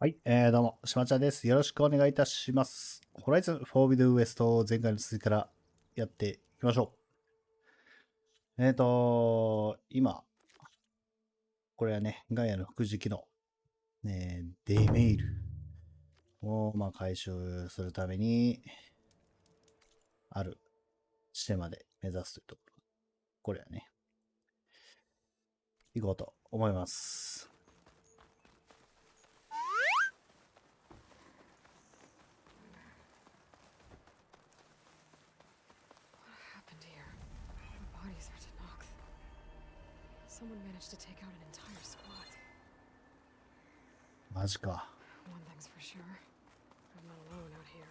はい、どうも、しまちゃんです。よろしくお願いいたします。Horizon Forbidden West 前回の続きからやっていきましょう。今、これはね、ガイアの副次機能、デイメイルを、回収するために、ある地点まで目指すというところ。これはね、行こうと思います。Someone managed to take out an entire squad. マジか。 One thing's for sure. I'm not alone out here.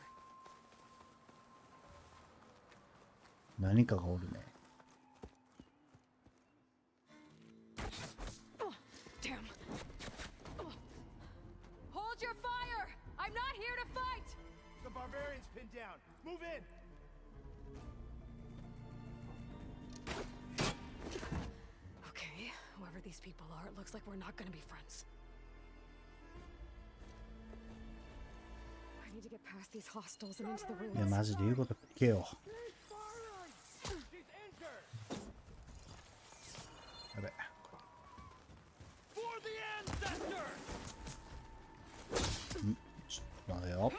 何かがおるね。Oh, damn. Oh. Hold your fire! I'm not here to fight! The barbarian's pinned down. Move in! Okay, whoever these people are, it looks like we're not gonna be friends. I need to get past these hostiles and into the いや、 ruins. マジで言うこと聞けよ。やべ。For the ancestor! ちょっと待てよ。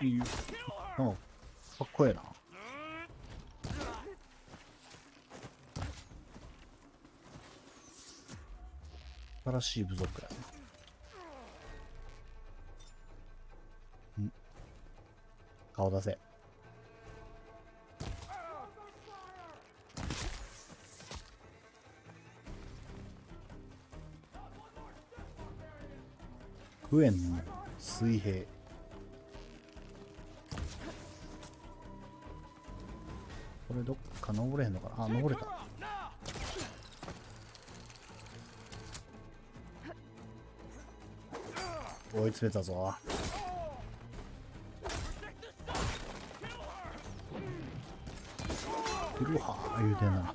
いいよ。かっこええな。素晴らしい部族やね。顔出せ。クエンの水平。これどっか登れへんのかなあ、登れた。追い詰めたぞ。キルハー言うてんな。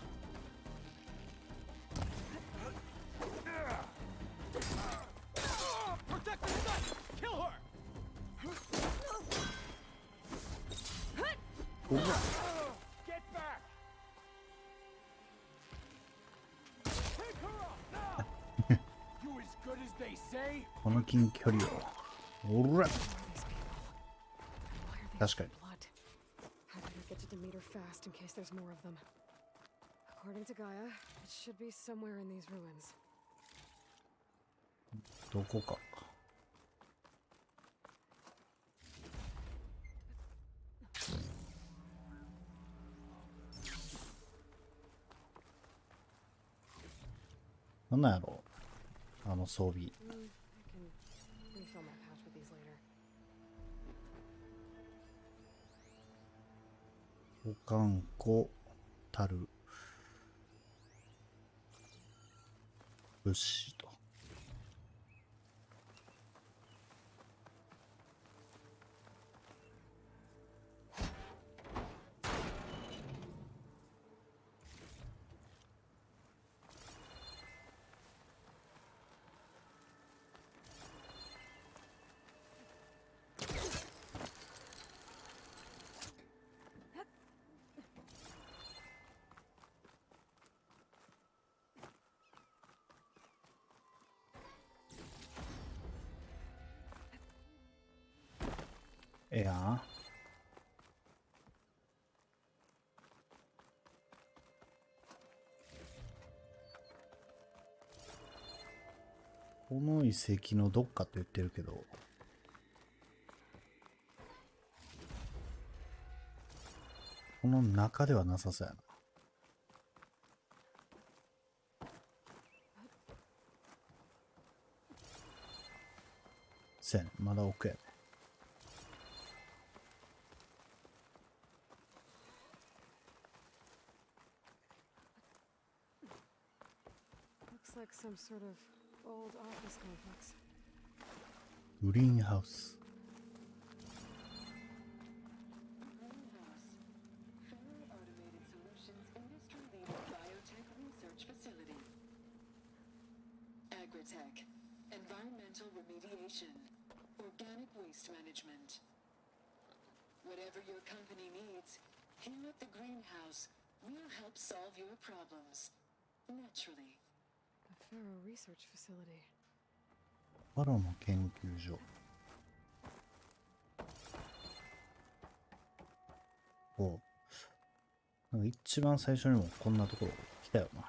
おらこの近距離を。おら確かに。How can I get to Demeter fast in case there's more of them? According to Gaia, it should be somewhere in these ruins. どこか。なんなんやろあの装備。I can refill my pouch with these later. 保管庫たる物資と。ええやん。この遺跡のどっかって言ってるけど、この中ではなさそうやな。せやねん、まだ奥やね。Looks like some sort of old office complex. グリーンハウス。Fully automated solutions waste management. Whatever your company needs, here at the greenhouse, we'll help solve your problems. Naturally. The Pharaoh Research Facility. パロの研究所。おう。なんか一番最初にもこんなところ来たよな。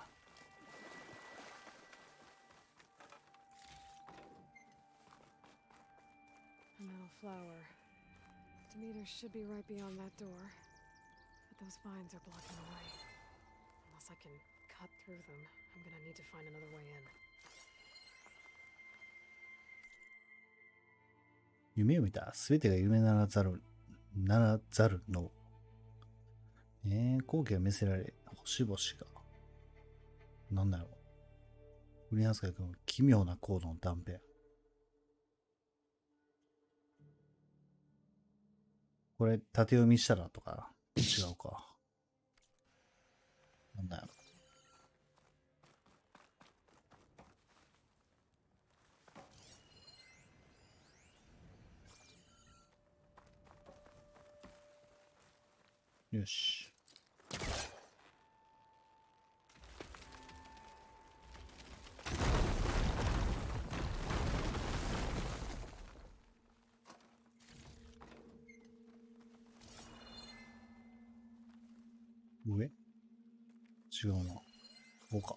A metal flower. Demeter should be right beyond that door. But those vines are blocking the way. Unless I can cut through them, I'm gonna need to find another way in. 夢を見た。すべてが夢ならざるの。光景が見せられ、星々が。なんだろう。グリーンハウスが行く奇妙なコードの断片。これ、縦読みしたらとか、違うか。なんだろう。よし。上？違うな。こうか。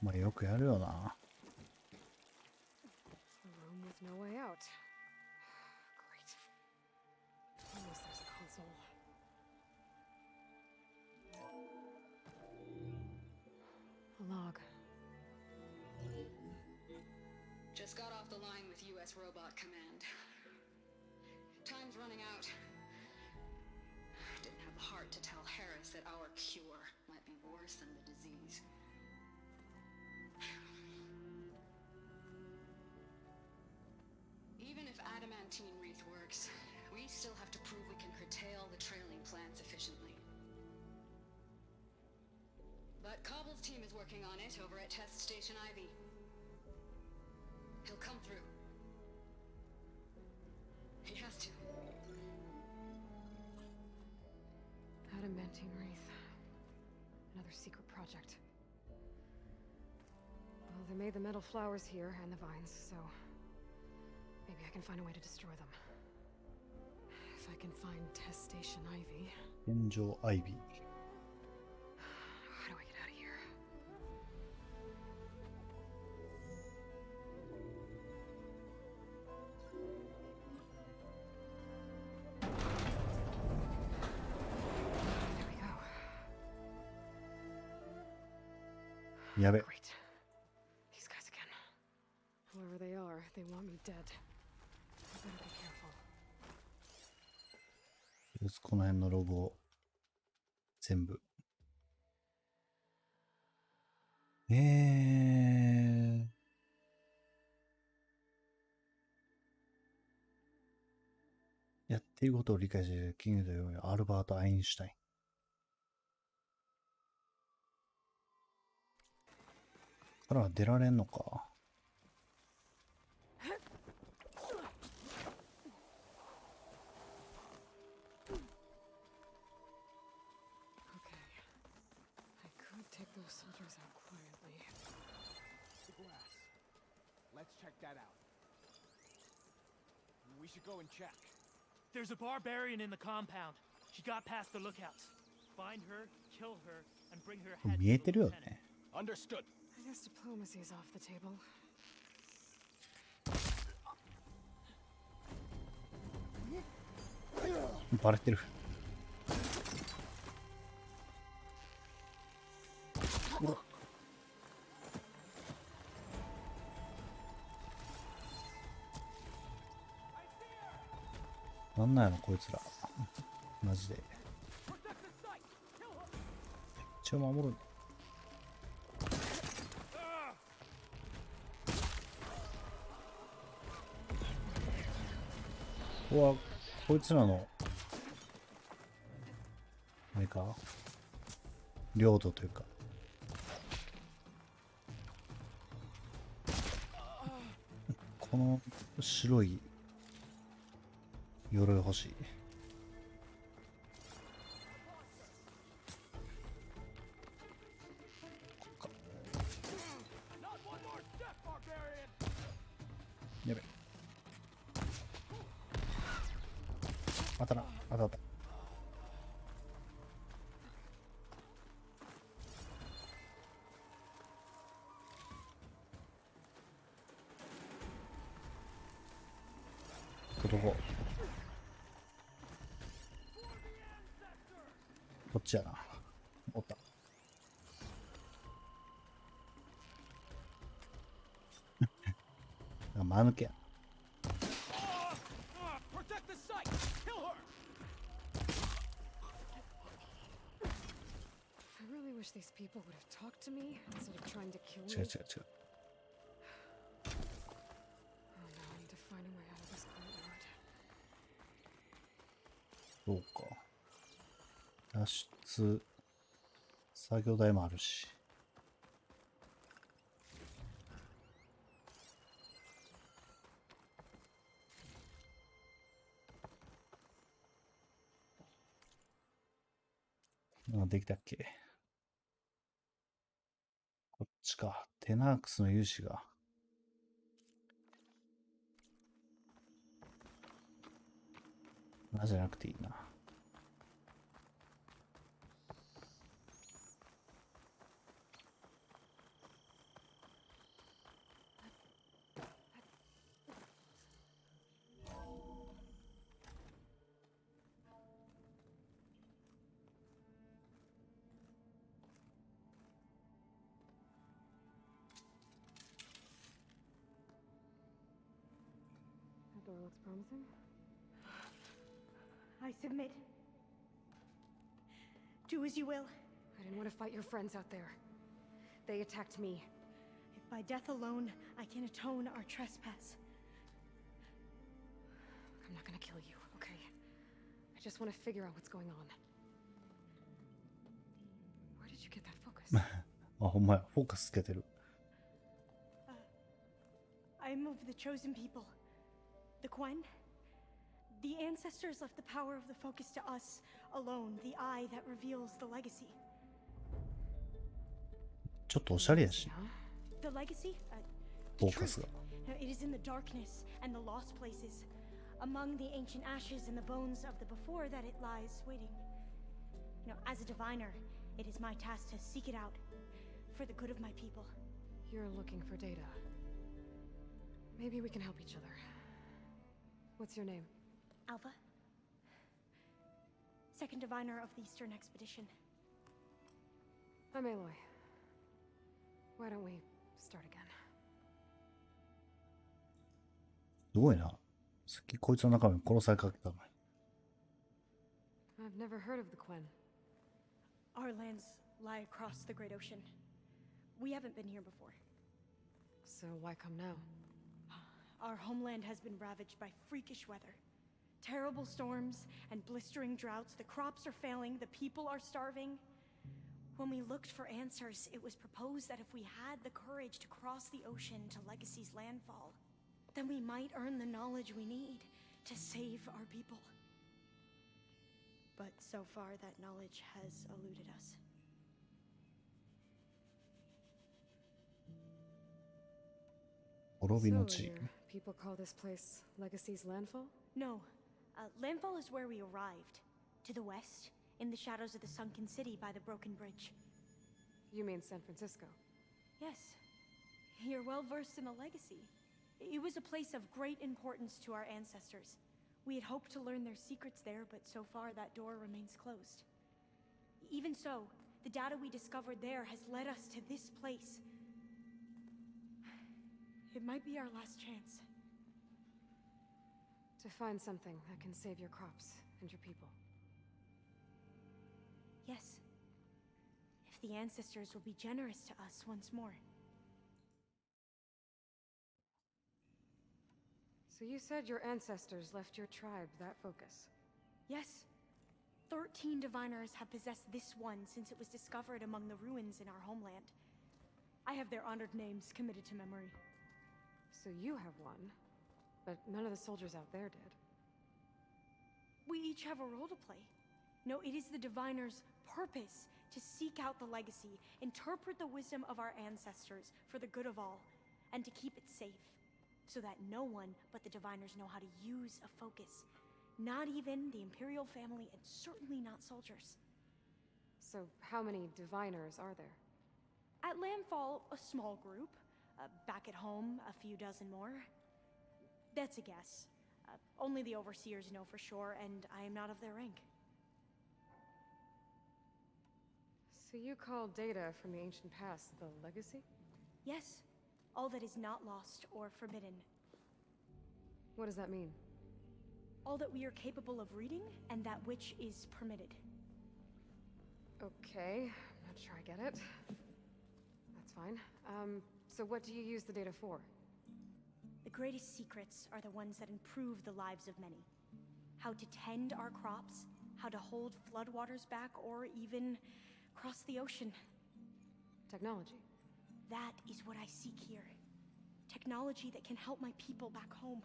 まあよくやるよな。A room with no way out. Great. At least there's a console. A log. Just got off the line with US Robot Command. Time's running out. Didn't have the heart to tell Harris that our cure might be worse than the disease. Even if adamantine wreath works, we still have to prove we can curtail the trailing plants efficiently. But Cobble's team is working on it over at Test Station Ivy. He'll come through. He has to. Adamantine wreath. Another secret project. Well, they made the metal flowers here and the vines, so maybe I can find a way to destroy them. If I can find Test Station Ivy. 現状アイビー。How do I get out of here? There we go. やべ。 Great. These guys again. Whoever they are, they want me dead. I better be careful. この辺のロゴを全部。やっていることを理解しているキングというアルバート・アインシュタイン。からは出られんのか。Take those soldiers out quietly. The glass. Let's check that out. We should go and check. There's a barbarian in the compound. She got past the lookouts. Find her, kill her, and bring her head 見え to て the るよ lieutenant. ね。 Understood. I guess diplomacy's off the table. バレてる。うわ。なんなんやろこいつら。マジで。めっちゃ守る。うわ、こいつらの、あれか領土というか。この白い鎧欲しい。やべ。当たらん、当たった。どここっちやな。おった。間抜けや。I really wish these people would have talked to me instead of trying to kill 違う me. 違う違う。 Oh no, I need to find a way out of this courtyard. そうか。脱出、作業台もあるし。なんかできたっけ。こっちか。テナークスの勇士が。じゃなくていいな。That door looks promising. I submit. Do as you will. I didn't want to fight your friends out there. They attacked me. If by death alone I can atone our trespass. I'm not gonna kill you, okay? I just want to figure out what's going on. Where did you get that focus? あ、ほんまや。フォーカスつけてる。I'm of the chosen people. The Quen. The ancestors left the power of the focus to us alone, the eye that reveals the legacy. ちょっとおしゃれやし。 The legacy? フォ The ーカス truth. が。 It is in the darkness and the lost places, among the ancient ashes and the bones of the before that it lies waiting. As a diviner, it is my task to seek it out for the good of my people. You're looking for data. Maybe we can help each other. What's your name? Alpha? Second diviner of the Eastern Expedition. I'm Aloy. Why don't we start again? すごいな。さっきこいつの中身殺されかけたのに。I've never heard of the Quen. Our lands lie across the Great Ocean. We haven't been here before. So why come now? Our homeland has been ravaged by freakish weather. Terrible storms and blistering droughts. The crops are failing, the people are starving. When we looked for answers, it was proposed that if we had the courage to cross the ocean to Legacy's landfall, then we might earn the knowledge we need to save our people. But so far, that knowledge has eluded us.滅びの地。 your people call this place Legacy's landfall? No. Landfall is where we arrived. To the west, in the shadows of the sunken city by the broken bridge. You mean San Francisco? Yes. You're well versed in the legacy. It was a place of great importance to our ancestors. We had hoped to learn their secrets there, but so far that door remains closed. Even so, the data we discovered there has led us to this place. It might be our last chance. To find something that can save your crops and your people. Yes. If the ancestors will be generous to us once more. So you said your ancestors left your tribe that focus. Yes. 13 diviners have possessed this one since it was discovered among the ruins in our homeland. I have their honored names committed to memory. So you have one, but none of the soldiers out there did. We each have a role to play. No, it is the diviner's purpose to seek out the legacy, interpret the wisdom of our ancestors for the good of all, and to keep it safe, so that no one but the diviners know how to use a focus. Not even the Imperial family, and certainly not soldiers. So how many diviners are there? At Landfall, a small group. Back at home, a few dozen more. That's a guess. Only the overseers know for sure, and I am not of their rank. So you call data from the ancient past the legacy? Yes. All that is not lost or forbidden. What does that mean? All that we are capable of reading, and that which is permitted. Okay, I'm not sure I get it. That's fine. So what do you use the data for? The greatest secrets are the ones that improve the lives of many. How to tend our crops, how to hold floodwaters back, or even cross the ocean. Technology. That is what I seek here. Technology that can help my people back home.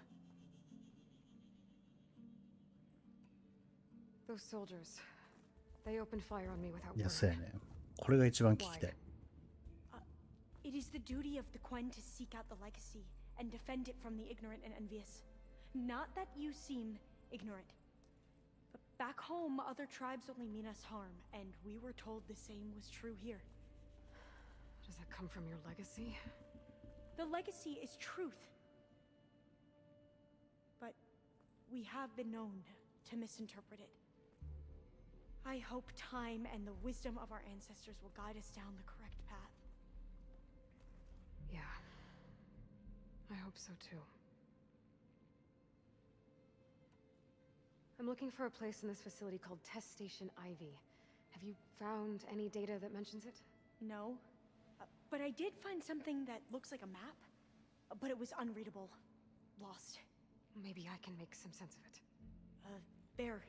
Those soldiers, they opened fire on me without いや、 warning. そうやね。これが一番聞きたい。It is the duty of the Quen to seek out the legacy and defend it from the ignorant and envious. Not that you seem ignorant. But back home, other tribes only mean us harm, and we were told the same was true here. Does that come from your legacy? The legacy is truth. But we have been known to misinterpret it. I hope time and the wisdom of our ancestors will guide us down the correct path. Yeah. I hope so too. I'm looking for a place in this facility called Test Station Ivy. Have you found any data that mentions it? No. But I did find something that looks like a map. But it was unreadable. Lost. Maybe I can make some sense of it. Bear.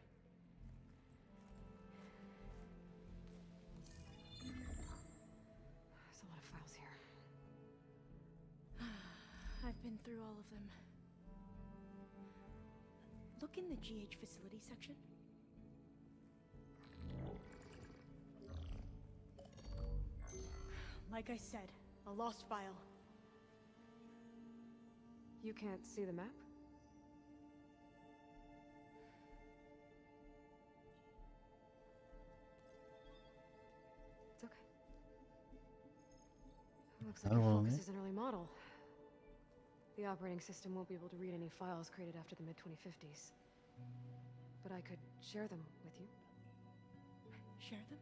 There's a lot of files here. I've been through all of them. Look in the GH facility section. Like I said, a lost file. You can't see the map? It's okay. Looks like your focus is an early model. The operating system won't be able to read any files created after the mid-2050s. But I could share them with you. Share them?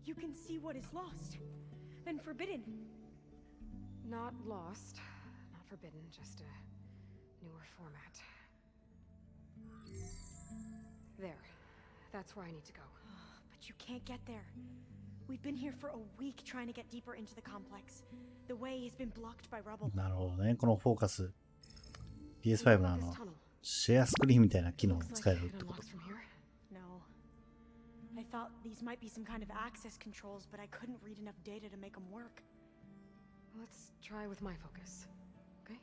You can see what is lost, then forbidden. Not lost, not forbidden, just a newer format. There. That's where I need to go. But you can't get there. We've been here for a week trying to get deeper into the complex. The way has been blocked by rubble. なるほどね。このフォーカス PS5 のシェアスクリーンみたいな機能を使えるってこと。No. I thought these might be some kind of access controls, but I couldn't read enough data to make them work. Let's try with my focus, okay?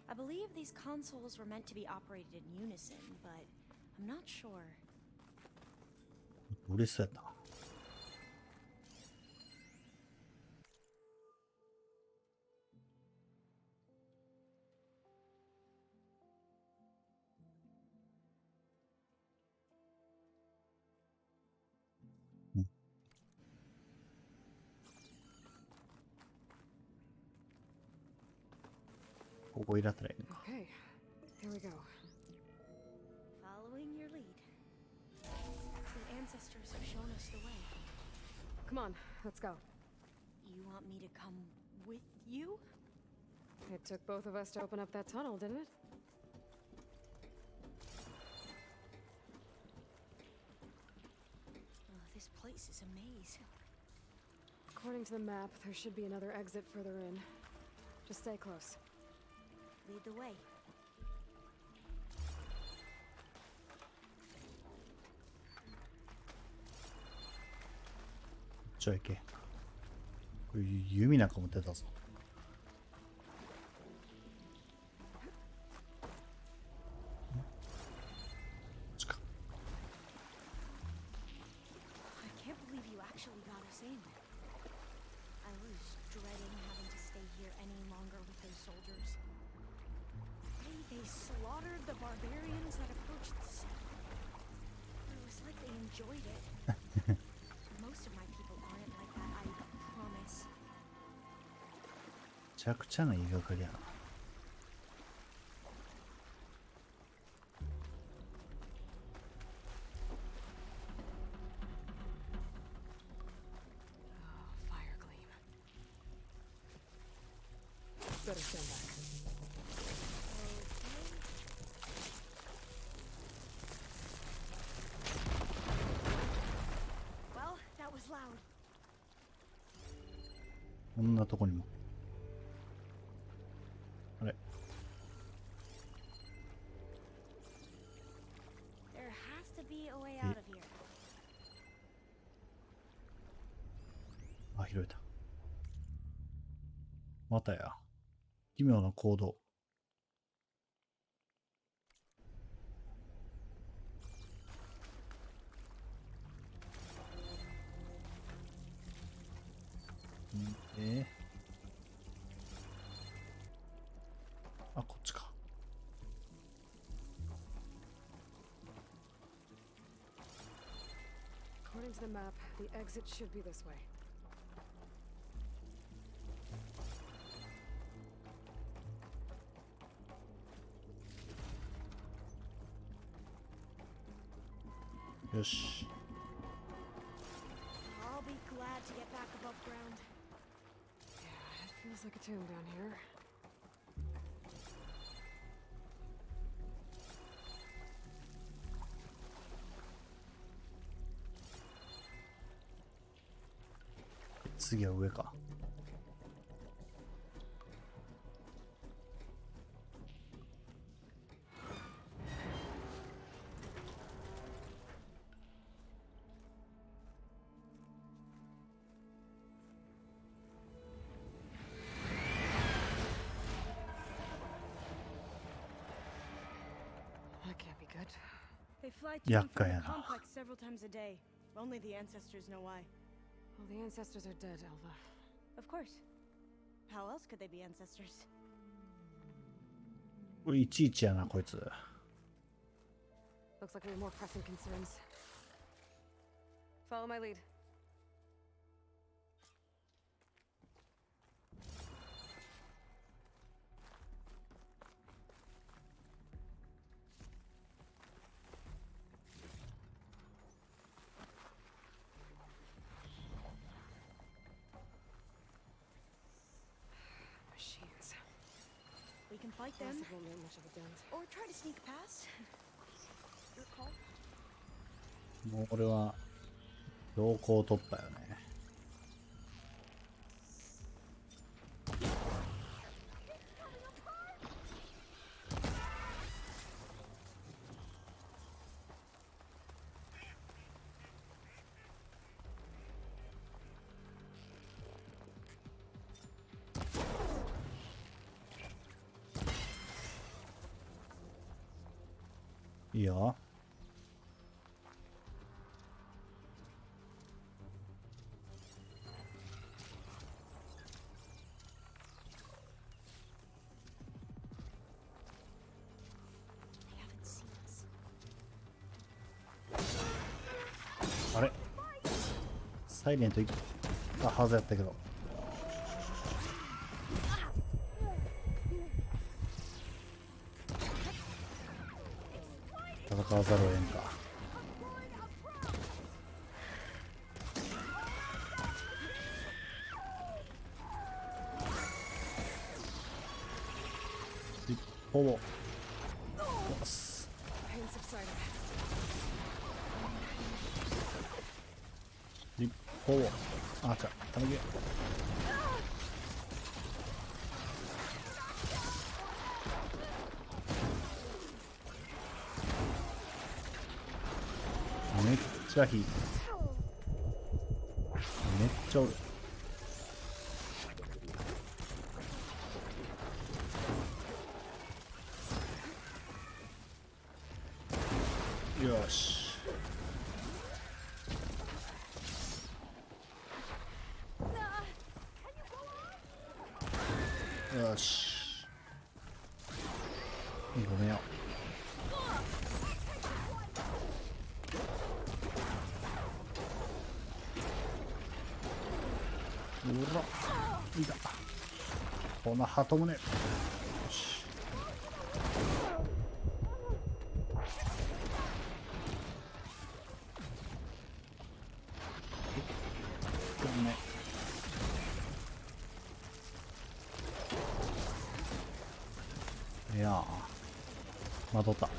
I believe these consoles were meant to be operated in unison, but I'm not sure. 嬉しそうやったな。ここいらったらいいのか。 Okay, here we go. Following your lead. The ancestors have shown us the way. Come on, let's go. You want me to come with you? It took both of us to open up that tunnel, didn't it? place is a maze. According to the map, there should be another exit further in. Just stay close. Lead the way. ちょいけ。これ弓なんか持ってたぞ。I can't believe you actually got us in. I was dreading having to stay here any longer with those soldiers. They slaughtered the barbarians that approached the city. It was like they enjoyed it. Most of my people aren't like that, I promise. めちゃくちゃな言いがかりやな。Fire gleam. Better stand back. Well, that was loud. こんなとこにも。あれ。 There has to be a way out of here. あ、拾えた。またや。奇妙な行動。あ、こっちか。According to the map, the exit should be this way. よし。 I'll be glad to get back above ground. Yeah, it feels like a tomb down here. 次は上か。That can't be good. They fly to and from the Yakka complex several times a day. Only the ancestors know why. Well, the ancestors are dead, Elva. Of course. How else could they be ancestors? これいちいちやな、こいつ。 Looks like we have more pressing concerns. Follow my lead. Machines. We can fight them, Guess it won't make much of a dent. or try to sneak past. Your call. もう俺は強行突破よね。いいよ。あれサイレントいったはずやったけど。戦わざるを得んか。ほぼ。よし。 Pain subsided. こう。あ、じゃあ、ためげ。めっちゃ火。めっちゃおる。よし。よし。ごめんよ。うら、いた。この鳩胸。よし。ごめん。いやー、まとった。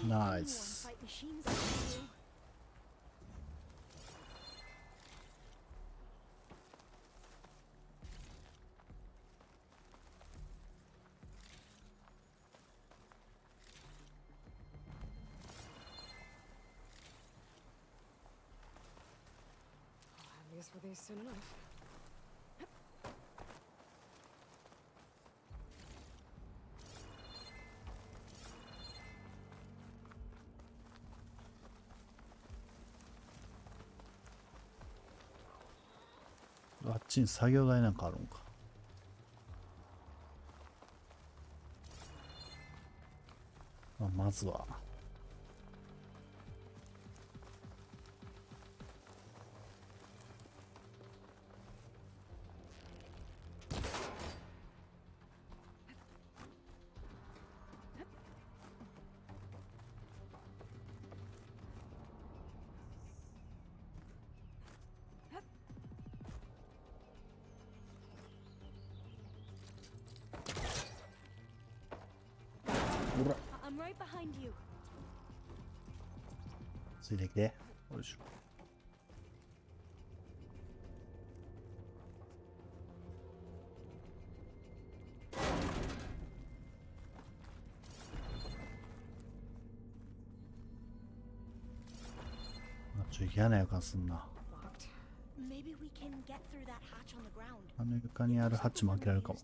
ナイス。I guess we're these soon enough. あっちに作業台なんかあるんか。まずはほら、 I'm right behind you. ついてきて。よいしょ。嫌な予感すんな。 Locked. Maybe we can get through that hatch on the ground. あの床にあるハッチも開けられるかも。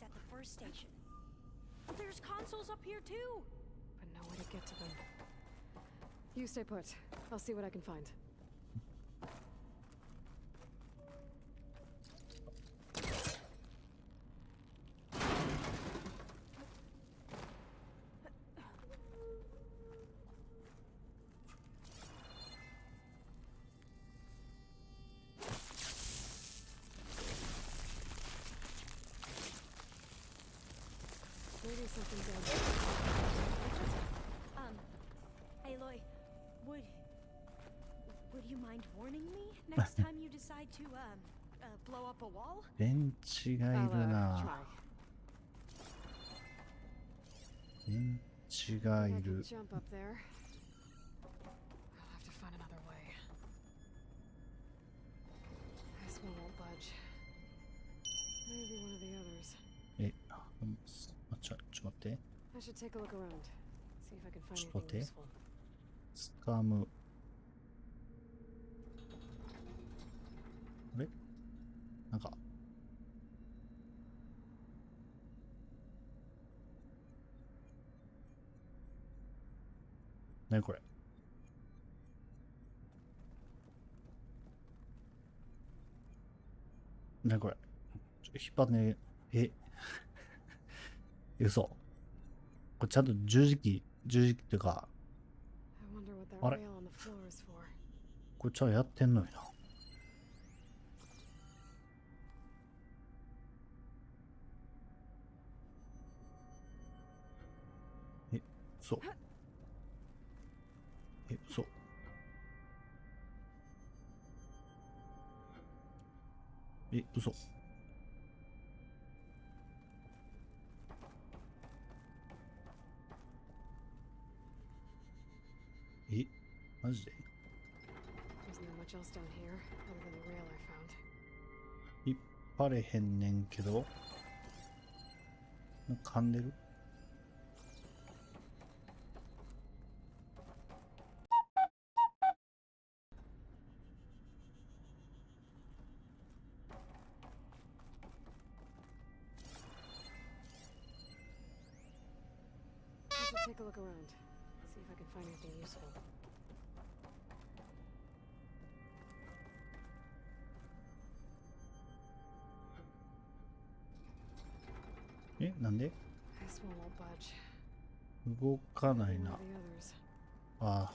There's consoles up here too. But no way to get to them. You stay put. I'll see what I can find. Maybe something down there. Aloy, would you mind warning me next time you decide to blow up a wall? ベンチがいる I'll な。 try. ベンチが I い can る。 jump up there. I'll have to find another way. This one won't budge. Maybe one of the others. え、ちょっと待って。 I should take a look around. See if I can find ちょっと待って。 anything useful. スカム。あれなんか。何これ。何これ。引っ張ってね。え嘘。これちゃんと十字キーっていうか、 I wonder what that Alright. rail on the floor is for. これちゃんとやってんのよな。え、嘘。え、嘘。え、嘘。much else down here other than the rail I found. 引っ張れへんねんけど。噛んでる？Take a look around. See if I can find anything useful. え、なんで？ This one won't budge. 動かない Where な。 are the others? ああ。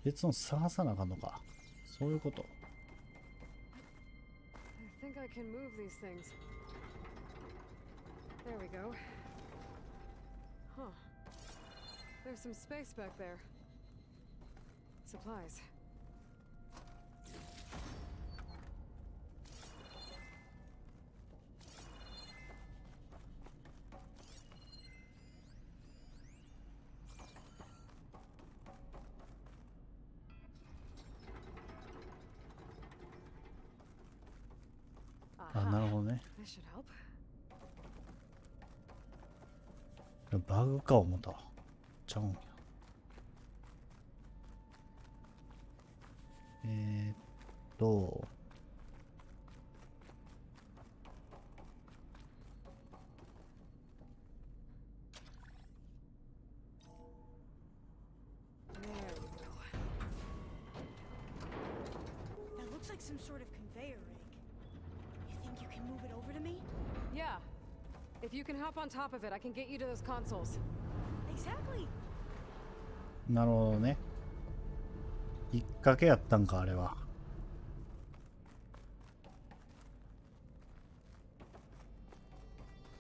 別の探さなあかんのか。そういうこと。I think I can move these things. There we go. Huh. There's some space back there. Supplies. Ah, なるほどね。 This should help. バグか思ったわ。ちゃうんや。と。There we go. That looks like some sort of conveyor rig. You think you can move it over to me? Yeah. If you can hop on top of it, I can get you to those consoles. Exactly. なるほどね。引っ掛けやったんか、あれは。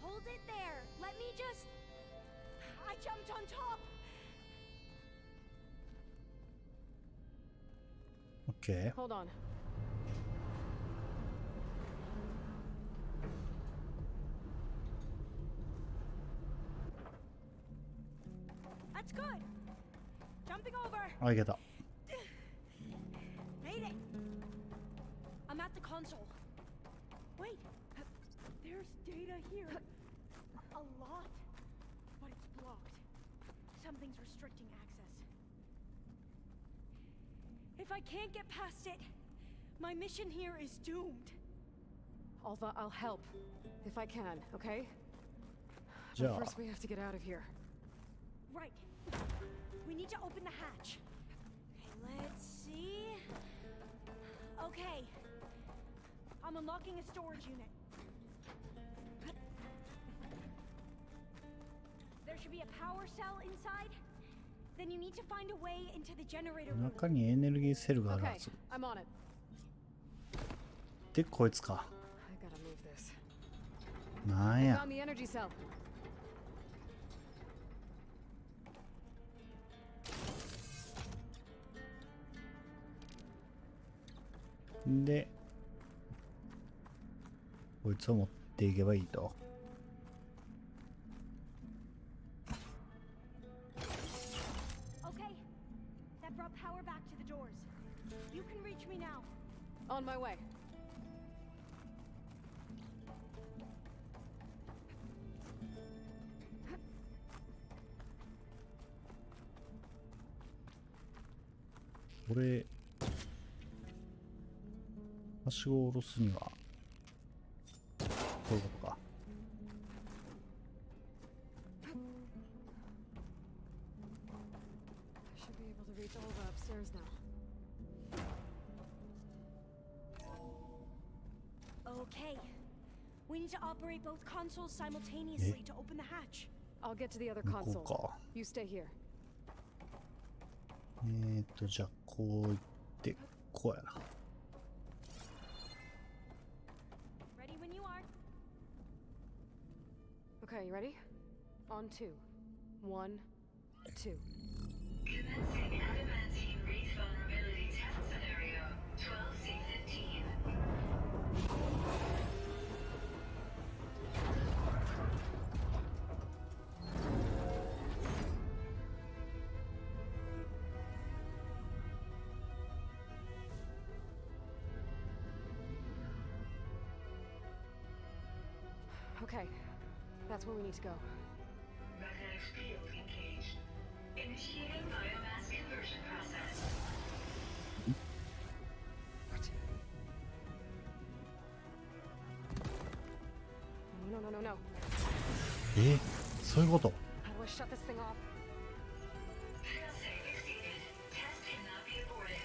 Hold it there. Let me just. I jumped on top. OK。Hold on. That's good. Jumping over. あ、いけた。Made it. I'm at the console. Wait. There's data here. A lot. But it's blocked. Something's restricting access. If I can't get past it, my mission here is doomed. Alva, I'll help. If I can, okay? Ja. But first we have to get out of here. Right. We need to open the hatch. Okay, let's see. Okay. I'm unlocking a storage unit. There should be a power cell inside. Then you need to find a way into the generator room. 中にエネルギーセルがあるは Okay, ず。 I'm on it. で、こいつか。 I gotta move this. なん I や。 found the energy cell. で、こいつを持っていけばいいと。Okay. That brought power back to the doors. You can reach me now. On my way. これ、はしごを下ろすには、こういうことか。I should be able to reach Alva upstairs now. Okay. We need to operate both consoles simultaneously to open the hatch. I'll get to the other こう console. か。 You stay here. じゃあ、こういって、こうやな。Ready when you are. Okay, you ready? On two. 1, 2. Commencing adamantium wreath vulnerability test scenario 12C15. Okay, that's where we need to go. Magnetic field engaged. Initiating biomass conversion process. What? No, no, no, no, no. そういうこと。 How do I shut this thing off? Failsafe exceeded. Test cannot be aborted.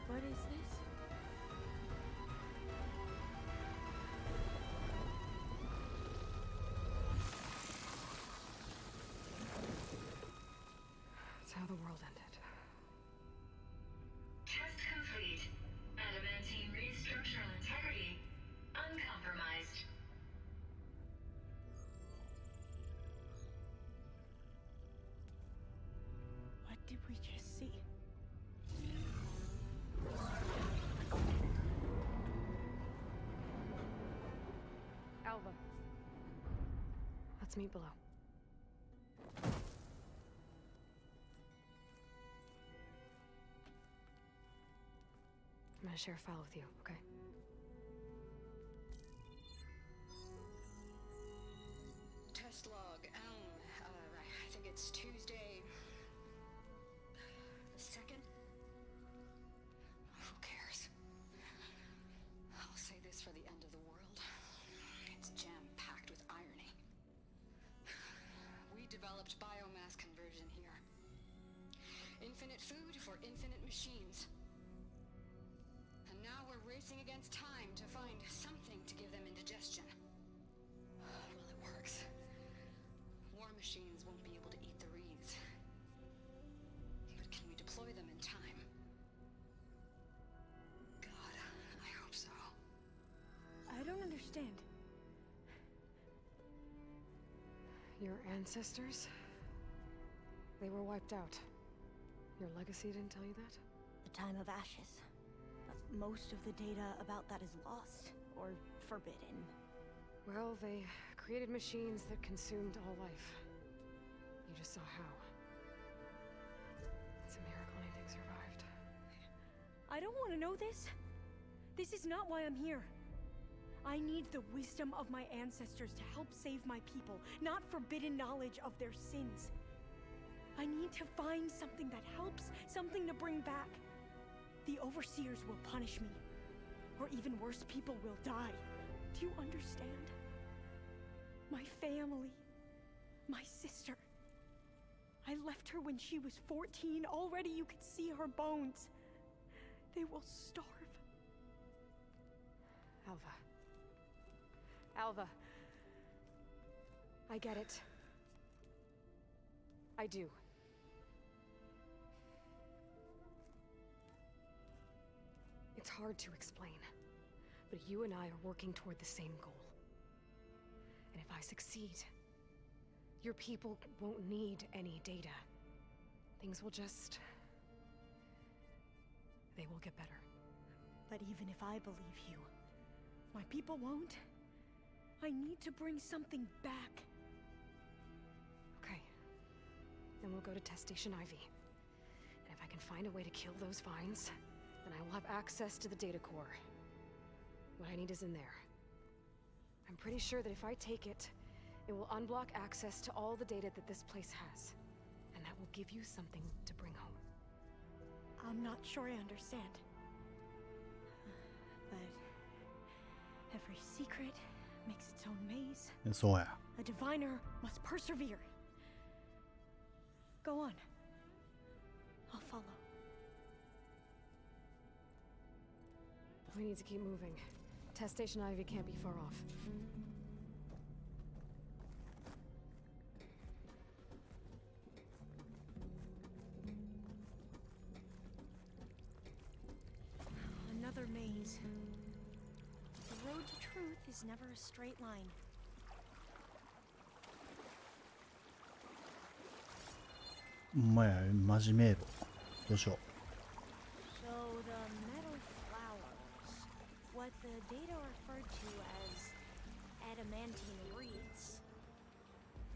What is this? It's how the world ended. Test complete. Adamantine read structural integrity uncompromised. What did we just see? Alva. Let's meet below. I'm gonna share a file with you, okay? Test log, I think it's Tuesday the 2nd? Who cares? I'll say this for the end of the world. It's jam-packed with irony. We developed biomass conversion here. Infinite food for infinite machines. And now we're racing against time to find something to give them indigestion. Well, it works. War machines won't be able to eat the reeds. But can we deploy them in time? God, I hope so. I don't understand. Your ancestors? They were wiped out. Your legacy didn't tell you that? The time of ashes. But most of the data about that is lost or forbidden. Well, they created machines that consumed all life. You just saw how. It's a miracle anything survived. I don't want to know this. This is not why I'm here. I need the wisdom of my ancestors to help save my people, not forbidden knowledge of their sins. I need to find something that helps, something to bring back. The overseers will punish me. Or even worse, people will die. Do you understand? My family. My sister. I left her when she was 14. Already you could see her bones. They will starve. Alva. Alva. I get it. I do. It's hard to explain, but you and I are working toward the same goal. And if I succeed, your people won't need any data. Things will just... they will get better. But even if I believe you, my people won't. I need to bring something back. Okay. Then we'll go to Test Station Ivy. And if I can find a way to kill those vines, then I will have access to the data core. What I need is in there. I'm pretty sure that if I take it, it will unblock access to all the data that this place has. And that will give you something to bring home. I'm not sure I understand. But every secret makes its own maze. そうや。 A diviner must persevere. Go on. I'll follow. We need to keep moving. Test Station Ivy can't be far off. Another maze. The road to truth is never a straight line. Maji迷路。どうしよう。 So the metal flowers, what the data referred to as adamantine reeds,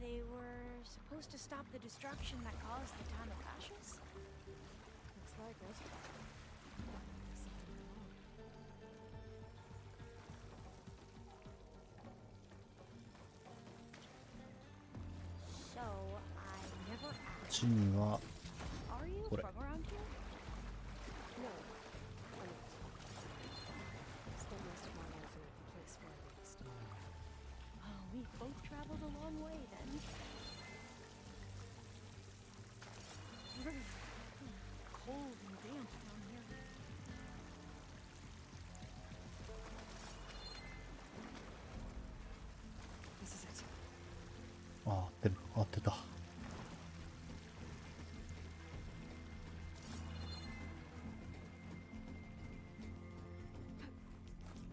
they were supposed to stop the destruction that caused the time of ashes? Looks like it. ちには Are you What? from around here? No, I'm not. Spent most of my life in a place far east. Oh, we both traveled a long way then. Cold and damp down here. This is it. あ、合ってる、合ってた。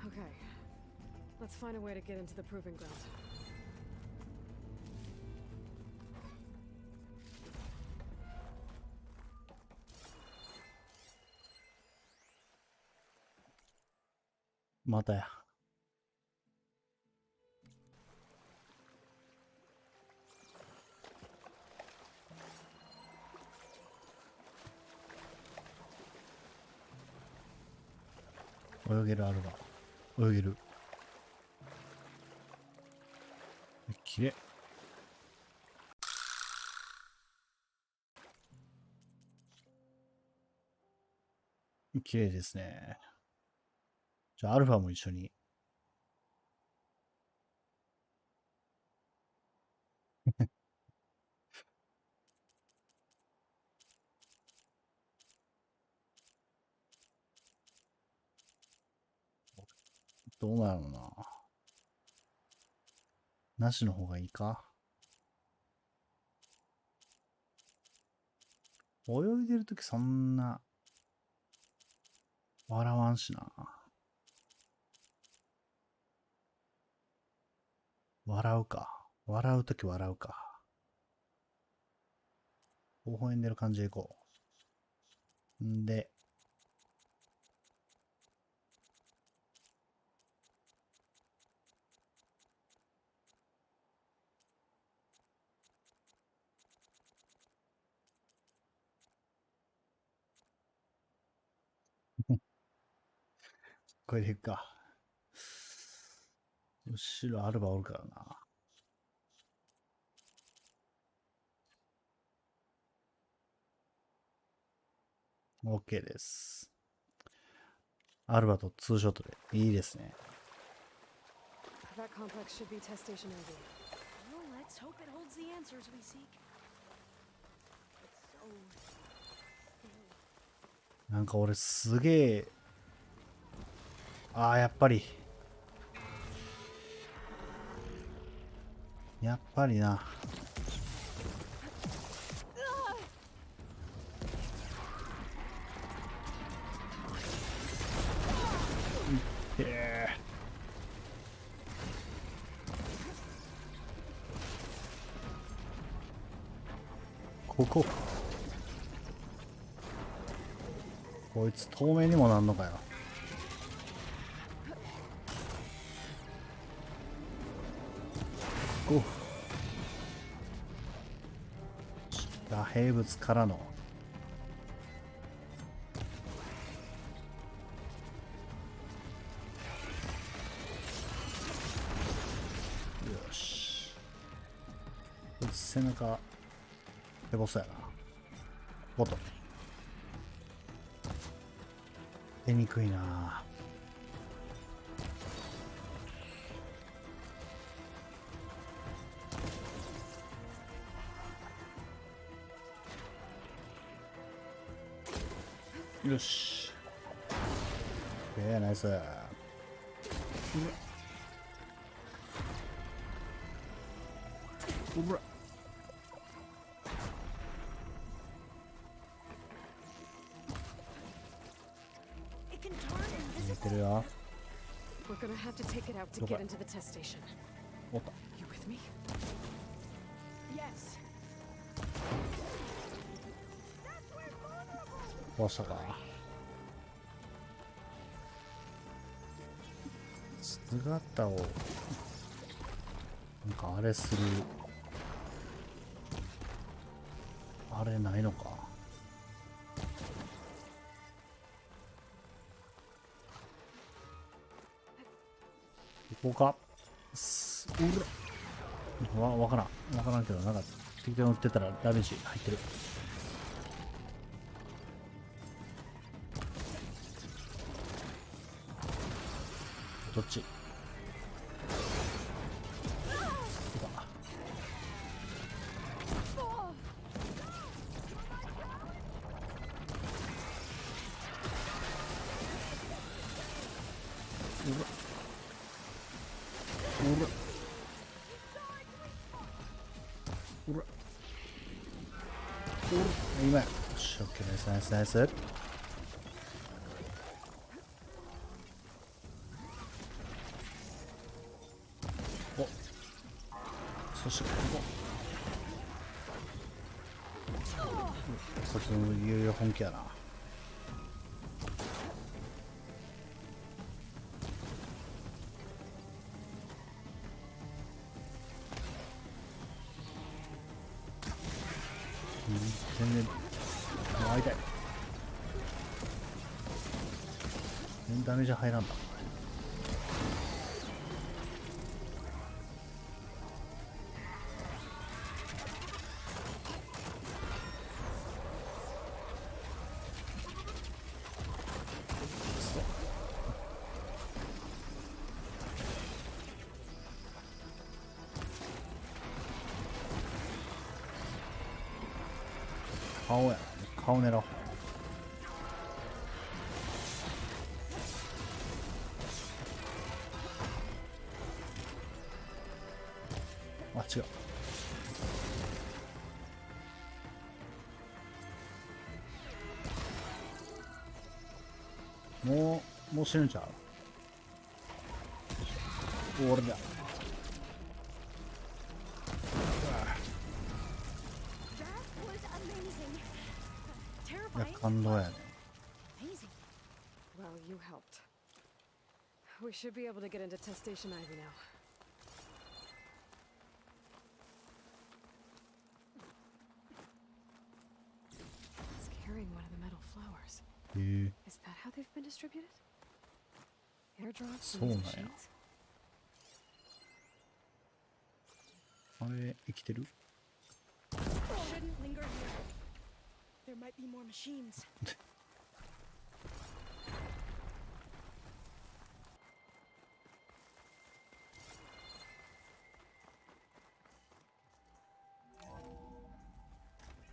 Okay. Let's find a way to get into the proving ground. またや。泳げるあるわ。泳げる。きれい。きれいですね。じゃあ、アルファも一緒に。どうなるのな。なしの方がいいか。泳いでるときそんな笑わんしな。笑うか。笑うとき笑うか。微笑んでる感じでいこう。んで、これでいくか。後ろアルバおるからな。OK です。アルバとツーショットでいいですね。That complex should be test station ID. Well, let's hope it holds the answers we seek. It's so still. なんか俺すげえ、ああ、やっぱりな。こいつ透明にもなんのかよ。野生物からのよし。こいつ背中ヘボそうやな。ボト出にくいな。よし。ナイス。うわ。見てるよ。We're gonna have to take it out to get into the test station. おった。 You with me? Yes. 壊したか。姿をなんかあれするあれないのか。ここか。わからんけどなかった。適当に打ってたらダメージ入ってる。どっち？今よし、OK です。ナイスナイス。お、そしてここいついよいよ本気やな。全然もう会いたい。全然ダメージ入らんだ。顔や、顔狙おう。あ、違う。もう死ぬんちゃう。俺だ。いや、感動やね。Well, you helped. We should be able to get into test station Ivy now. It's carrying one of the metal flowers. Is that how they've been distributed? Airdrops from these machines? あれ、生きてる？ Shouldn't linger here. There might be more machines.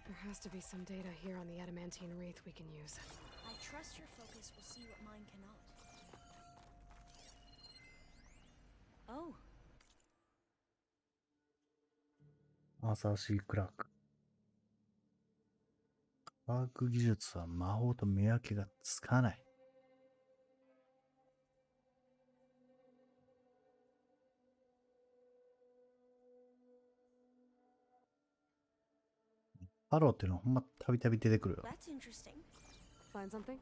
There has to be some data here on the adamantine wreath we can use. I trust your focus will see what mine cannot. Oh. アーサー・シー・クラーク。科学技術は魔法と見分けがつかない。ハローっていうのはほんまたびたび出てくるよ。 That's interesting. Find something?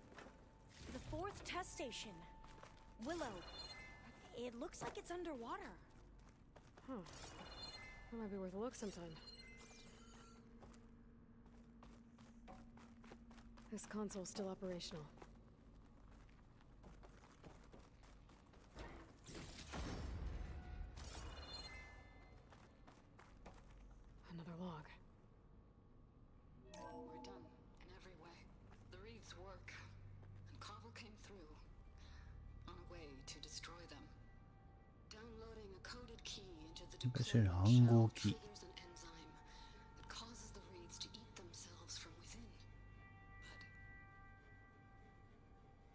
The fourth test station. Willow. It looks like it's underwater. Huh. That might be worth a look sometime. This console's still operational. Another log. We're done in every way. The reeds work, and Cobble came through on a way to destroy them. Downloading a coded key into the deployment暗号 shell キー。 triggers an enzyme that causes the reeds to eat themselves from within.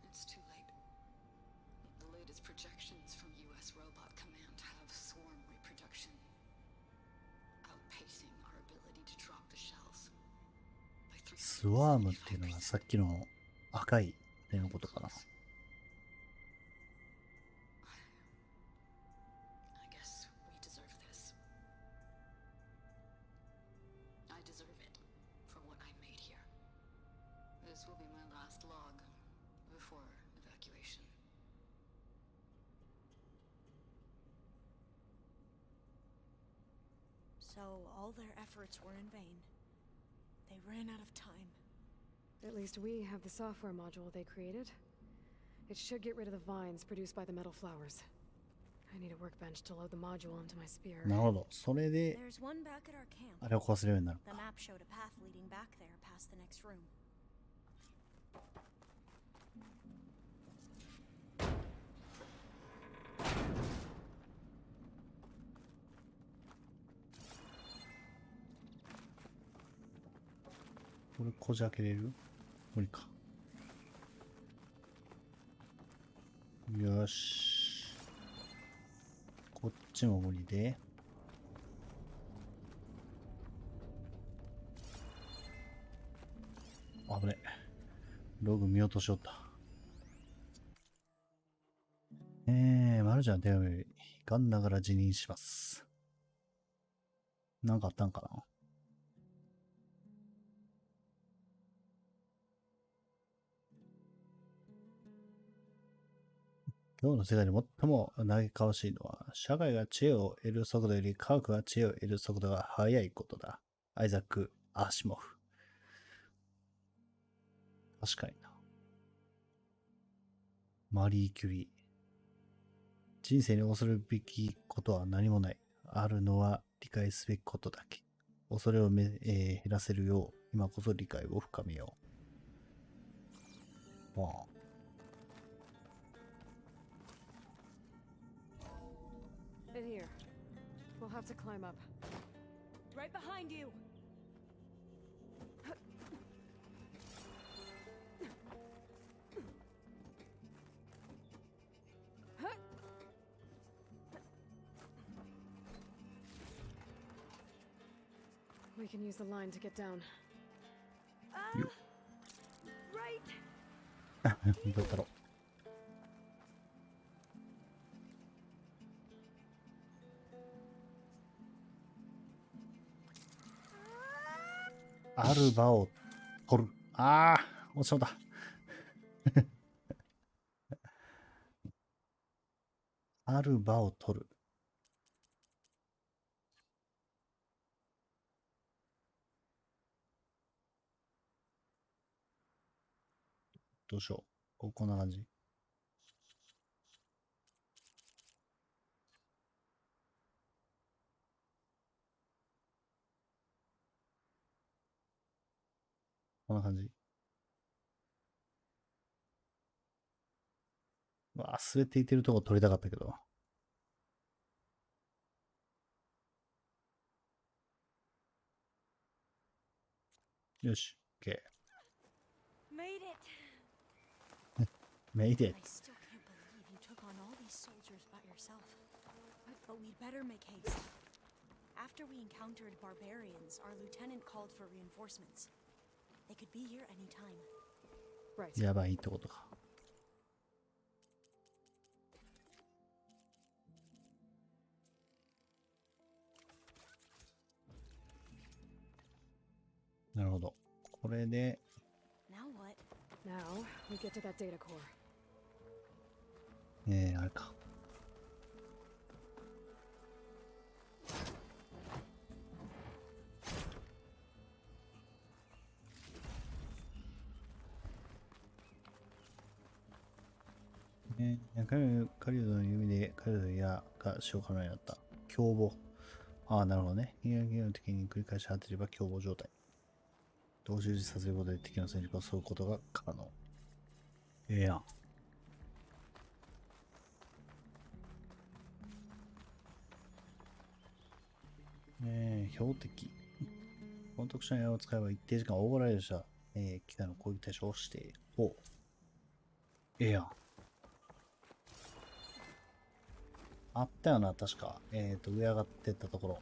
But it's too late. The latest projections from US Robot Command have swarm reproduction, outpacing our ability to drop the shells. スワームっていうのがさっきの赤い絵のことかな。I guess we deserve this. I deserve it for what I made here. This will be my last log before evacuation. So all their efforts were in vain. They ran out of time. At least we have the software module they created. It should get rid of the vines produced by the metal flowers. I need a workbench to load the module onto my spear. なるほど。それで、 There's one back at our camp. あれを壊せるようになる。 The map showed a path leading back there past the next room. これこじ開けれる？無理か。よし。こっちも無理で。危ね。ログ見落としよった。マルちゃんの手紙より、遺憾ながら辞任します。なんかあったんかな？今日の世界で最も嘆かわしいのは、社会が知恵を得る速度より科学が知恵を得る速度が速いことだ。アイザック・アーシモフ。確かにな。マリー・キュリー。人生に恐るべきことは何もない。あるのは理解すべきことだけ。恐れを減らせるよう、今こそ理解を深めよう。わあ。In here. We'll have to climb up. Right behind you. We can use the line to get down. Right. どうだろう。ある場を取る。ああ、落ちそうだ。ある場を取る。どうしよう。こんな感じ。こんな感じ。うわあ、滑っていってるとこ撮りたかったけど。よし、OK。Made it. Made it. I still can't believe you took on all these soldiers by yourself. But we'd better make haste. After we encountered barbarians, our lieutenant called for reinforcements. They could be here any time. Right. やばいってことか。なるほど。これで、Now what? Now we get to that data core. あれか。狩人の弓で狩人やが使用可能になった。凶暴。ああ、なるほどね。人間ゲーム的に繰り返し当てれば凶暴状態。同時にさせることで敵の戦力を襲うことが可能。やん。標的。この特殊な矢を使えば一定時間オーバーライドした、機体の攻撃対象をして、ほう。やん。あったよな、確か。上上がってったところ。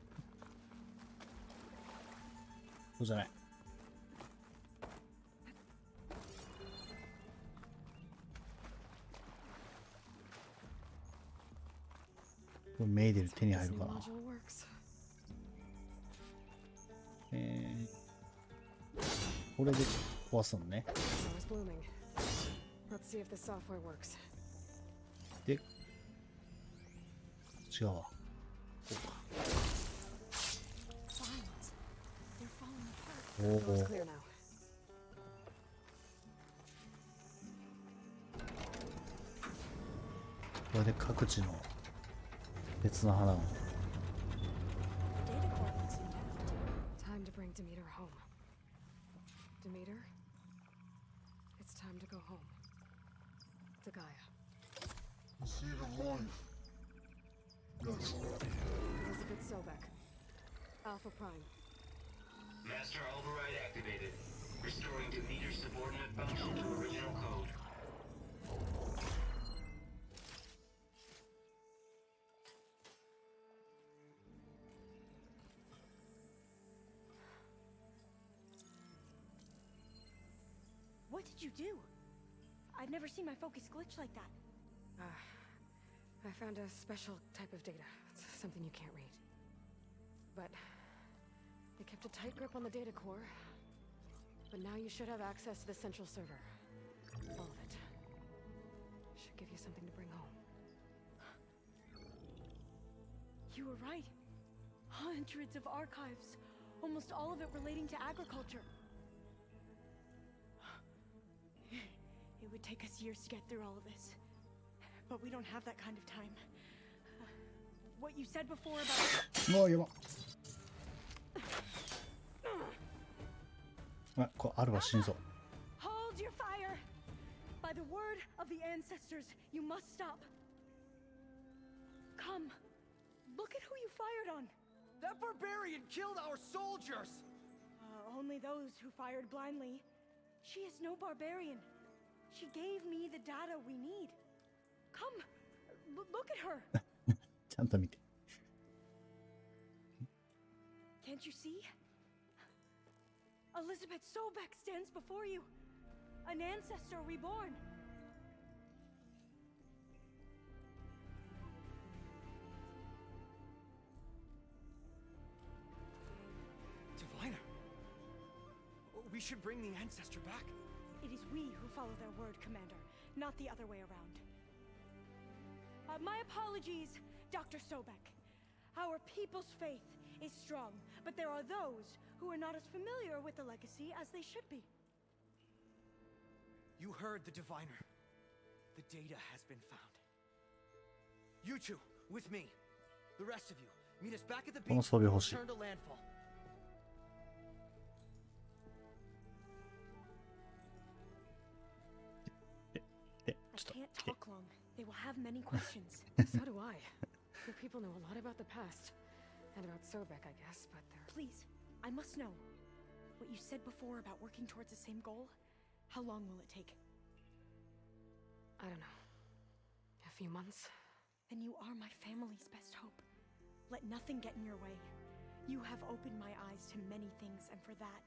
そうじゃない。これメイデル手に入るかな。これで壊すのね。で、違うわ。こうか。おお。これで各地の別の花を。 Data core looks intact. Time to bring Demeter home. Demeter, it's time to go home. To Gaia. Elizabeth Sobek. Alpha Prime. Master override activated. Restoring Demeter's subordinate function to original code. What did you do? I've never seen my focus glitch like that. I found a special type of data. It's something you can't read. But they kept a tight grip on the data core. But now you should have access to the central server. All of it. Should give you something to bring home. You were right. Hundreds of archives. Almost all of it relating to agriculture. It would take us years to get through all of this. But we don't have that kind of time. What you said before about... もうやば。あ、これあるわ、死にそう。 Hold your fire! By the word of the ancestors, you must stop. Come. Look at who you fired on. That barbarian killed our soldiers! Only those who fired blindly. She is no barbarian. She gave me the data we need. Come. Look at her. ちゃんと見て。 Can't you see? Elizabeth Sobek stands before you. An ancestor reborn. Diviner. We should bring the ancestor back. It is we who follow their word, Commander, not the other way around. My apologies, Dr. Sobek. Our people's faith is strong, but there are those who are not as familiar with the legacy as they should be. You heard the diviner. The data has been found. You two, with me. The rest of you, meet us back at the この beach 装備 and 欲しい。 return to landfall. I can't talk long. They will have many questions. So do I. Your people know a lot about the past. And about Sobek, I guess, but they're... Please, I must know. What you said before about working towards the same goal, how long will it take? I don't know. A few months? Then you are my family's best hope. Let nothing get in your way. You have opened my eyes to many things, and for that,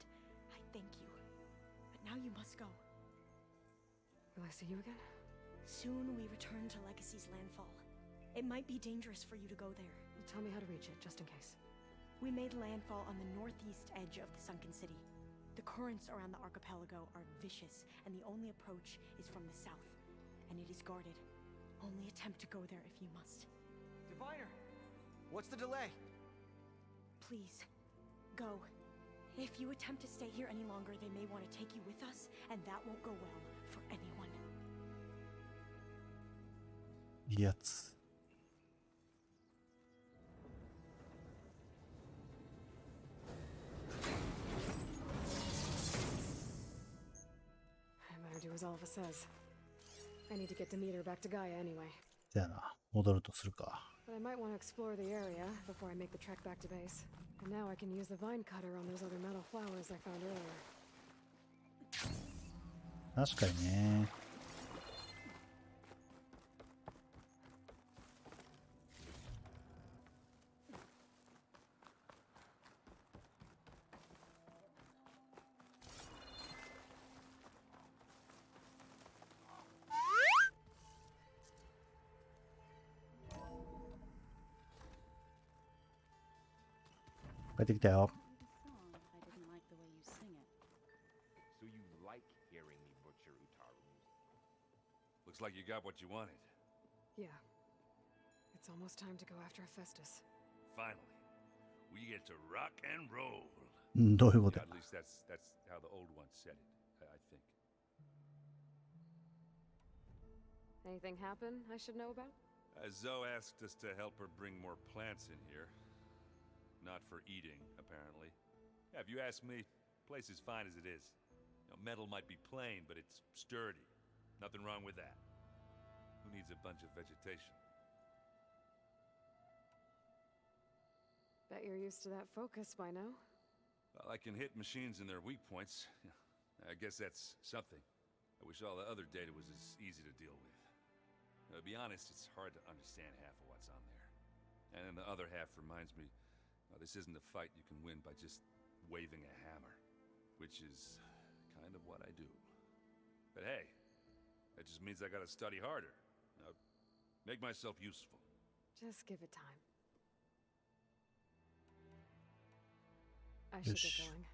I thank you. But now you must go. Will I see you again? Soon we return to Legacy's landfall. It might be dangerous for you to go there. Tell me how to reach it, just in case. We made landfall on the northeast edge of the sunken city. The currents around the archipelago are vicious, and the only approach is from the south. And it is guarded. Only attempt to go there if you must. Diviner, what's the delay? Please, go. If you attempt to stay here any longer, they may want to take you with us, and that won't go well for anyone. いいやつ。 Do as Alpha says. I need to get Demeter back to Gaia anyway. じゃあな、戻るとするか。 But I might want to explore the area before I make the trek back to base. And now I can use the vine cutter on those other metal flowers I found earlier. 確かにね。帰ってきたよ。 So you like hearing me butcher Utaru? Looks like you got what you wanted. Yeah. It's almost time to go after Hephaestus. Finally, we get to rock and roll. どういうこと Yeah, at least that's how the old ones said it, I think. Anything happen I should know about? Zoe asked us to help her bring more plants in here. Not for eating, apparently. Yeah, if you ask me, the place is fine as it is. You know, metal might be plain, but it's sturdy. Nothing wrong with that. Who needs a bunch of vegetation? Bet you're used to that focus by now. Well, I can hit machines in their weak points. I guess that's something. I wish all the other data was as easy to deal with. To be honest, it's hard to understand half of what's on there. And then the other half reminds me, this isn't a fight you can win by just waving a hammer. Which is kind of what I do. But hey, that just means I gotta study harder. Make myself useful. Just give it time. I should get going.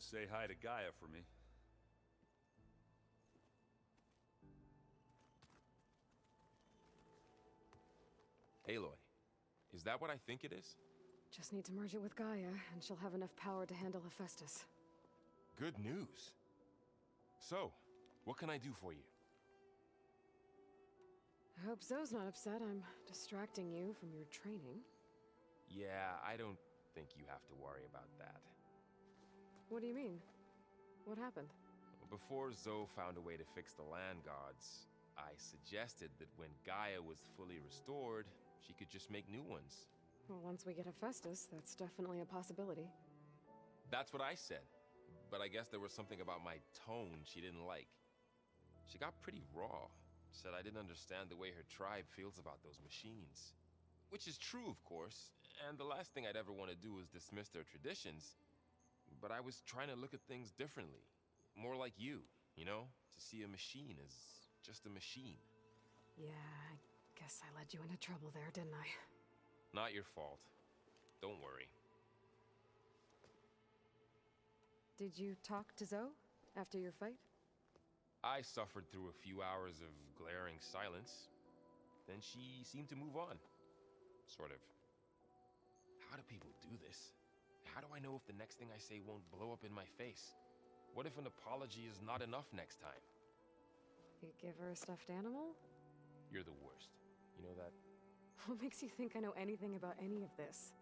Say hi to Gaia for me. Aloy, is that what I think it is? Just need to merge it with Gaia, and she'll have enough power to handle Hephaestus. Good news. So, what can I do for you? I hope Zoe's not upset I'm distracting you from your training. Yeah, I don't think you have to worry about that. What do you mean? What happened? Before Zoe found a way to fix the land gods, I suggested that when Gaia was fully restored, she could just make new ones. Well, once we get Hephaestus, that's definitely a possibility. That's what I said, but I guess there was something about my tone she didn't like. She got pretty raw, said I didn't understand the way her tribe feels about those machines. Which is true, of course, and the last thing I'd ever want to do is dismiss their traditions. But I was trying to look at things differently. More like you know? To see a machine as just a machine. Yeah, I guess I led you into trouble there, didn't I? Not your fault. Don't worry. Did you talk to Zoe after your fight? I suffered through a few hours of glaring silence. Then she seemed to move on. Sort of. How do people do this? How do I know if the next thing I say won't blow up in my face? What if an apology is not enough next time? You give her a stuffed animal? You're the worst. You know that? What makes you think I know anything about any of this?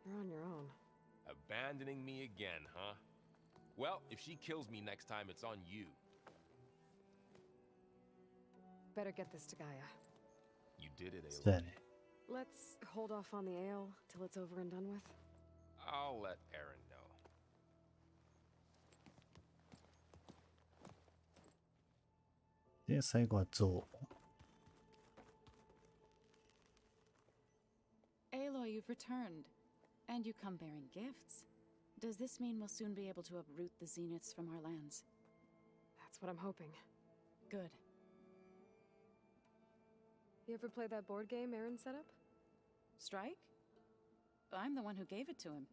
You're on your own. Abandoning me again, huh? Well, if she kills me next time, it's on you. Better get this to Gaia. You did it, Aloy. Steady. Let's hold off on the ale till it's over and done with. I'll let Aaron know. で、最後はゾウ。Aloy, you've returned. And you come bearing gifts. Does this mean we'll soon be able to uproot the Zeniths from our lands? That's what I'm hoping. Good. You ever play that board game Aaron set up? Strike? I'm the one who gave it to him.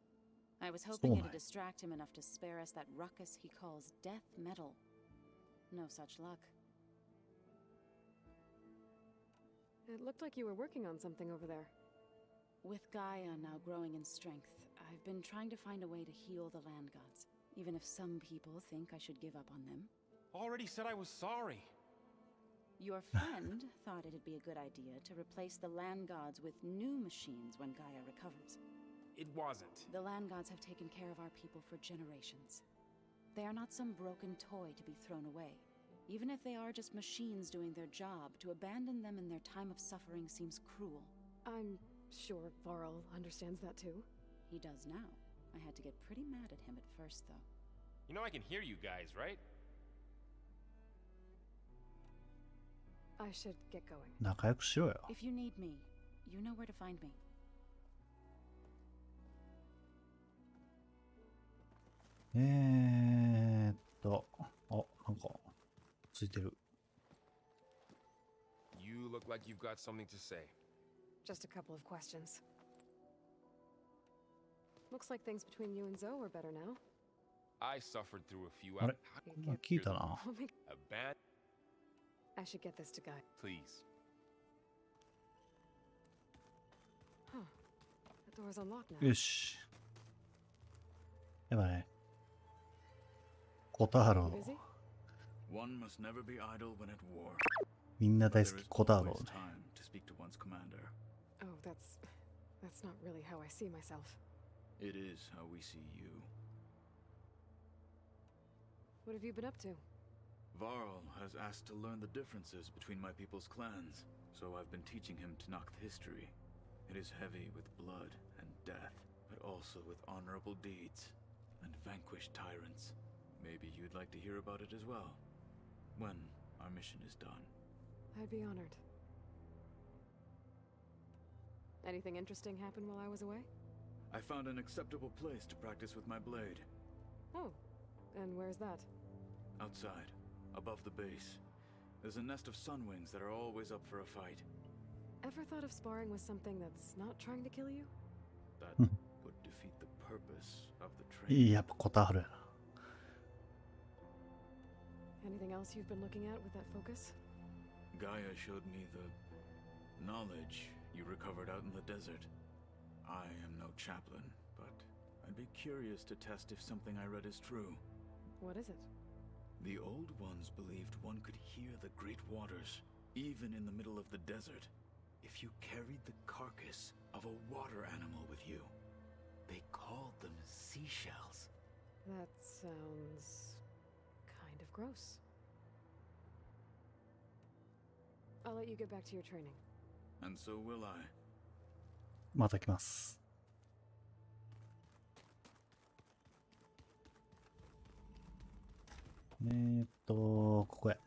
I was hoping Why? it'd distract him enough to spare us that ruckus he calls death metal. No such luck. It looked like you were working on something over there. With Gaia now growing in strength, I've been trying to find a way to heal the land gods, even if some people think I should give up on them. Already said I was sorry. Your friend thought it'd be a good idea to replace the land gods with new machines when Gaia recovers. It wasn't. The land gods have taken care of our people for generations. They are not some broken toy to be thrown away. Even if they are just machines doing their job, to abandon them in their time of suffering seems cruel. I'm sure Varl understands that too. He does now. I had to get pretty mad at him at first, though. You know I can hear you guys, right? I should get going. 仲良くしろよ。 If you need me, you know where to find me. なんか、ついてる。You look like you've got something to say. Just a couple of questions. Looks like things between you and Zoe are better now. I suffered through a few あれ hours. こんなん聞いたな。 I'll make... I should get this to Guy. Please. Huh. The door's unlocked now. よし。やばいね。小太郎。 Busy? One must never be idle when at war. みんな大好き小太郎 Always ね。 time to speak to one's commander. Oh, that's not really how I see myself. It is how we see you. What have you been up to? Varl has asked to learn the differences between my people's clans, so I've been teaching him Tenakth history. It is heavy with blood and death, but also with honorable deeds and vanquished tyrants. Maybe you'd like to hear about it as well, when our mission is done. I'd be honored. Anything interesting happen while I was away? I found an acceptable place to practice with my blade. Oh, and where's that? Outside, above the base. There's a nest of sunwings that are always up for a fight. Ever thought of sparring with something that's not trying to kill you? That would defeat the purpose of the training. いい、やっぱこたはるやな。Anything else you've been looking at with that focus? Gaia showed me the knowledge you recovered out in the desert. I am no chaplain, but I'd be curious to test if something I read is true. What is it? The old ones believed one could hear the great waters, even in the middle of the desert, if you carried the carcass of a water animal with you. They called them seashells. That sounds kind of gross. I'll let you get back to your training. And so will I. また来ます。ここへ。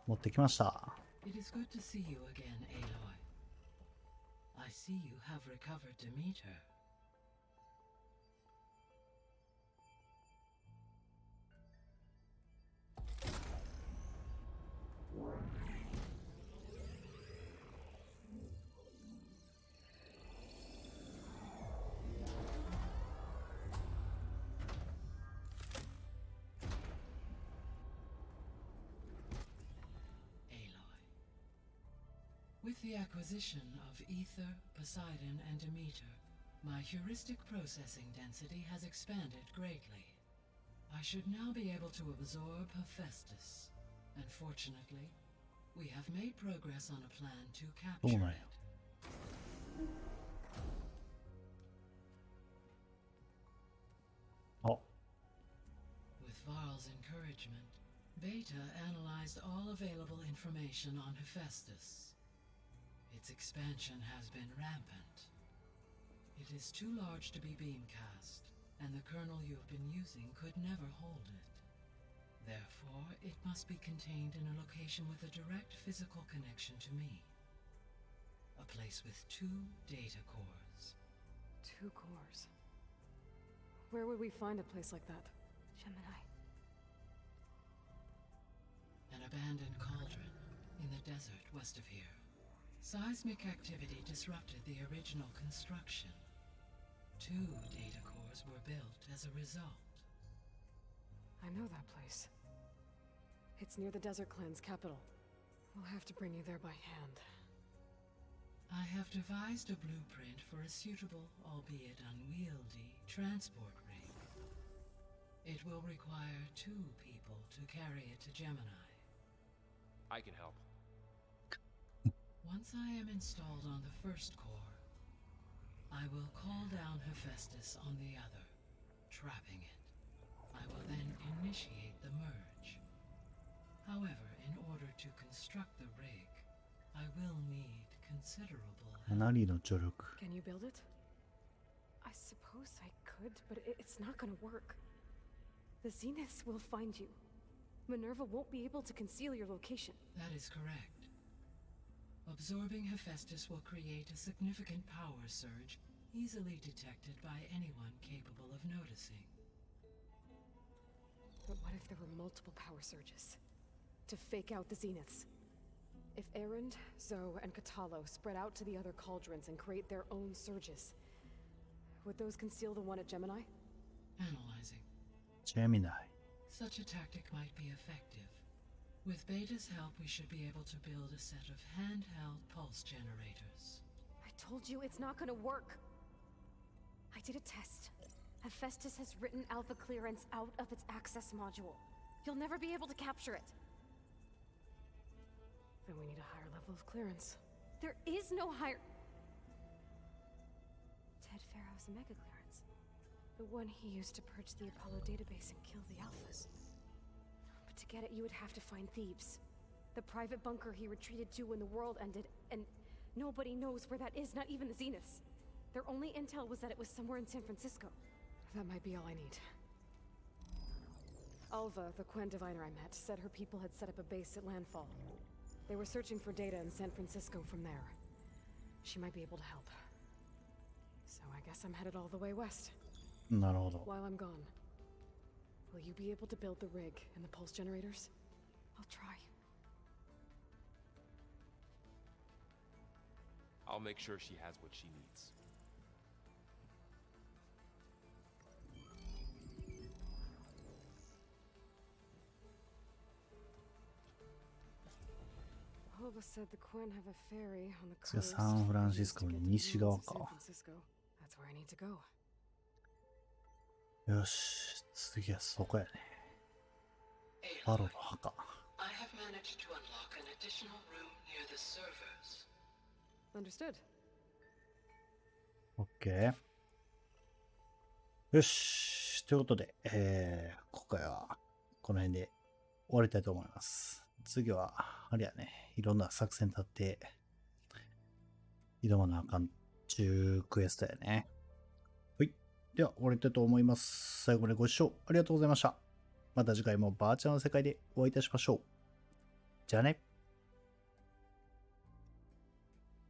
持ってきました。It is good to see you again, Aloy. I see you have recovered Demeter. With the acquisition of Ether, Poseidon, and Demeter, my heuristic processing density has expanded greatly. I should now be able to absorb Hephaestus. Unfortunately, we have made progress on a plan to capture it. Oh. With Varl's encouragement, Beta analyzed all available information on Hephaestus. Its expansion has been rampant. It is too large to be beamcast, and the kernel you have been using could never hold it. Therefore, it must be contained in a location with a direct physical connection to me. A place with 2 data cores. 2 cores. Where would we find a place like that? Gemini. An abandoned cauldron in the desert west of here. Seismic activity disrupted the original construction. 2 data cores were built as a result. I know that place. It's near the Desert Clan's capital. We'll have to bring you there by hand. I have devised a blueprint for a suitable, albeit unwieldy, transport rig. It will require 2 people to carry it to Gemini. I can help. Once I am installed on the first core, I will call down Hephaestus on the other, trapping it. I will then initiate the merge. However, in order to construct the rig, I will need considerable help. かなりの助力。 Can you build it? I suppose I could, but it's not gonna work. The Zeniths will find you. Minerva won't be able to conceal your location. That is correct. Absorbing Hephaestus will create a significant power surge, easily detected by anyone capable of noticing. But what if there were multiple power surges? To fake out the Zeniths? If Erend, Zoe, and Katalo spread out to the other cauldrons and create their own surges, would those conceal the one at Gemini? Analyzing. Gemini. Such a tactic might be effective. With Beta's help, we should be able to build a set of handheld pulse generators. I told you it's not gonna work. I did a test. Hephaestus has written Alpha Clearance out of its access module. You'll never be able to capture it. Then we need a higher level of clearance. There is no higher... Ted Pharaoh's Mega Clearance. The one he used to purge the Apollo database and kill the Alphas. But to get it, you would have to find Thebes. The private bunker he retreated to when the world ended, and nobody knows where that is, not even the Zeniths. Their only intel was that it was somewhere in San Francisco. That might be all I need. Alva, the Quen diviner I met, said her people had set up a base at landfall. They were searching for data in San Francisco from there. She might be able to help. So I guess I'm headed all the way west. なるほど。 While I'm gone, will you be able to build the rig and the pulse generators? I'll try. I'll make sure she has what she needs. Alva said the Quen have a ferry on the 次は coast. サンフランシスコの to get to the 西側 ruins of San か。 Francisco. That's where I need to go. よし、次はそこやね。ファロの墓。I have managed to unlock an additional room near the servers. Understood. オッケー。よし。ということで、今回はこの辺で終わりたいと思います。次は、あれやね、いろんな作戦立って、挑まなあかんちゅうクエストやね。はい。では、終わりたいと思います。最後までご視聴ありがとうございました。また次回もバーチャルの世界でお会いいたしましょう。じゃあね。